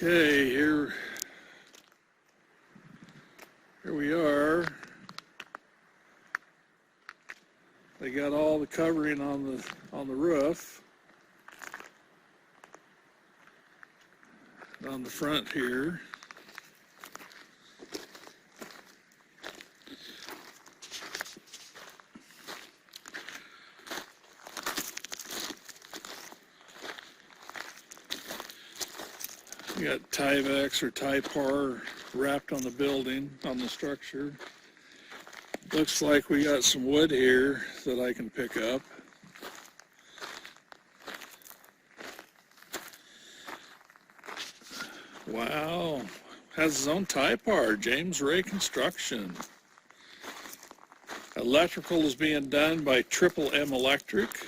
Okay, here we are. They got all the covering on the roof. On the front here. We got Tyvek or Typar wrapped on the building, on the structure. Looks like we got some wood here that I can pick up. Wow, has his own Typar, James Ray Construction. Electrical is being done by Triple M Electric.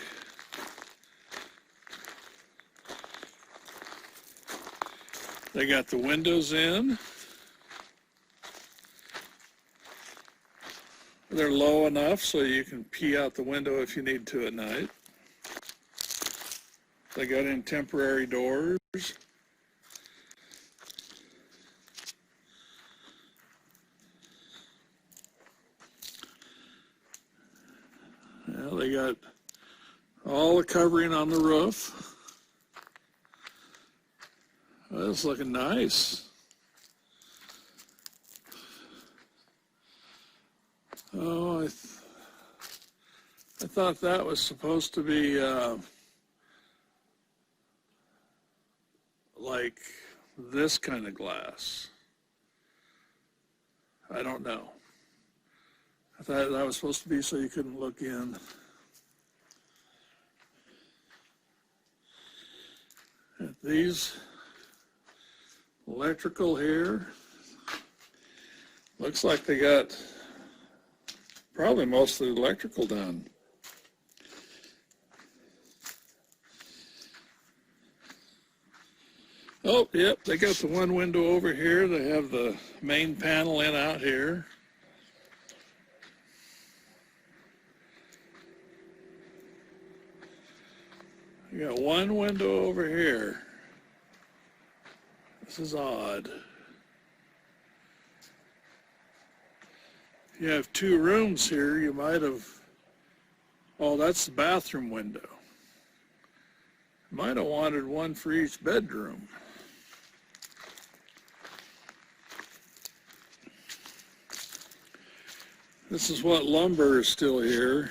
They got the windows in. They're low enough so you can pee out the window if you need to at night. They got in temporary doors. Yeah, they got all the covering on the roof. Well, it's looking nice. Oh, I thought that was supposed to be like this kind of glass. I don't know. I thought that was supposed to be so you couldn't look in. And these electrical here, looks like they got probably most of the electrical done. Oh, yep, they got the one window over here. They have the main panel in out here. You got one window over here. This is odd. You have two rooms here. You might have, oh, that's the bathroom window. Might have wanted one for each bedroom. This is what lumber is still here.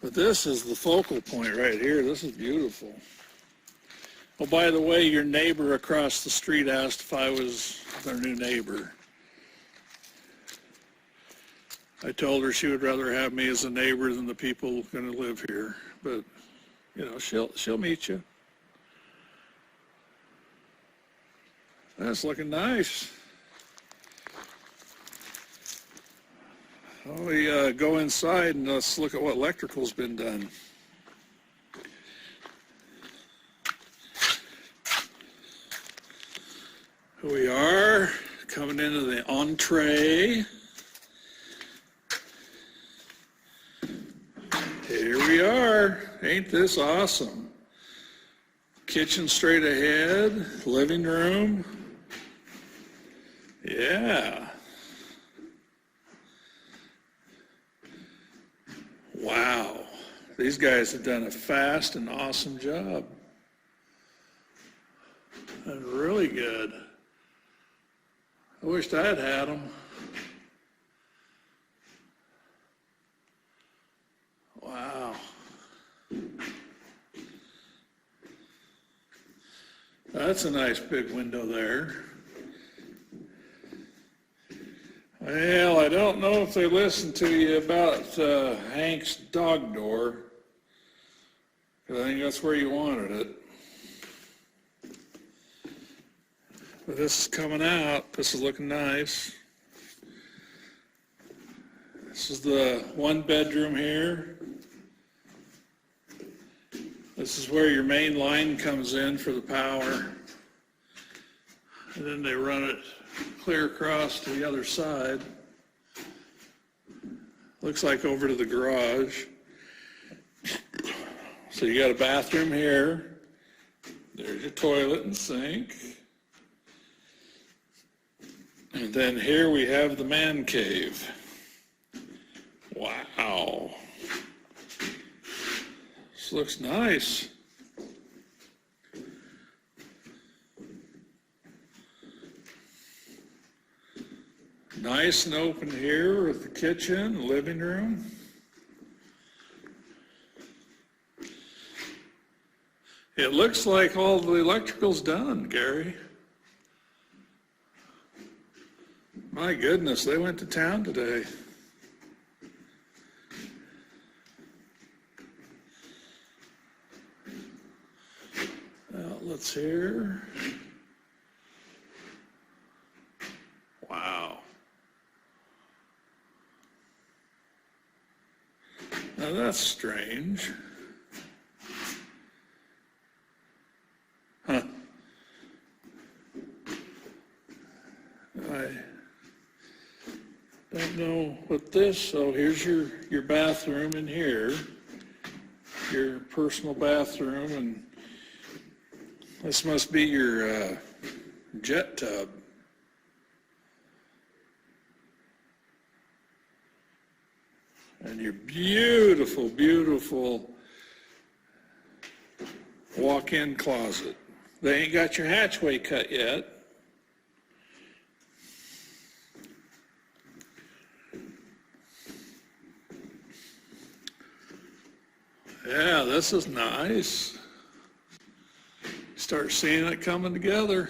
But this is the focal point right here. This is beautiful. Oh, by the way, your neighbor across the street asked if I was their new neighbor. I told her she would rather have me as a neighbor than the people going to live here. But, you know, she'll meet you. That's looking nice. Well, we go inside and let's look at what electrical's been done. Here we are, coming into the entree. Here we are. Ain't this awesome? Kitchen straight ahead, living room. Yeah. Wow, these guys have done a fast and awesome job. That's really good. I wished I'd had them. Wow. That's a nice big window there. Well, I don't know if they listened to you about Hank's dog door, because I think that's where you wanted it. But this is coming out. This is looking nice. This is the one bedroom here. This is where your main line comes in for the power. And then they run it clear across to the other side. Looks like over to the garage. So you got a bathroom here, There's your toilet and sink. And then here we have the man cave. Wow. This looks nice. Nice and open here with the kitchen, living room. It looks like all the electrical's done, Gary. My goodness, they went to town today. Outlets here. Wow. Now that's strange. Huh. I don't know what this, so here's your bathroom in here, your personal bathroom, and this must be your jet tub. And your beautiful, beautiful walk-in closet. They ain't got your hatchway cut yet. Yeah, this is nice. Start seeing it coming together.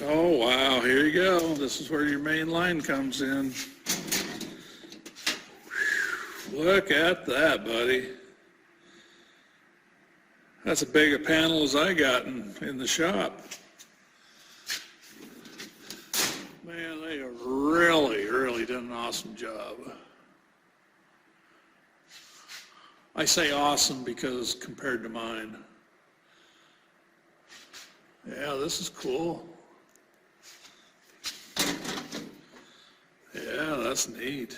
Oh, wow, here you go. This is where your main line comes in. Look at that, buddy. That's as big a panel as I got in the shop. Man, they have really, really done an awesome job. I say awesome because compared to mine. Yeah, this is cool. Yeah, that's neat.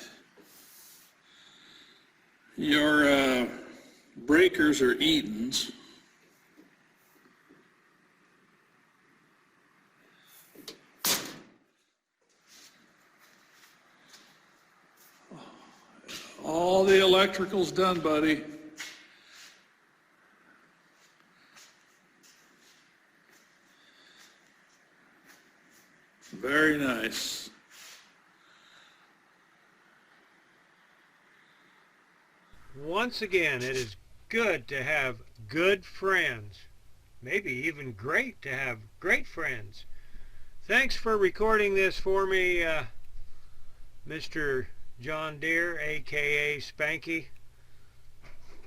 Your breakers are Edens. All the electrical's done, buddy. Very nice. Once again, it is good to have good friends. Maybe even great to have great friends. Thanks for recording this for me, Mr. John Deere, a.k.a. Spanky.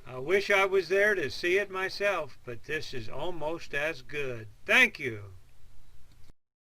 I wish I was there to see it myself, but this is almost as good. Thank you.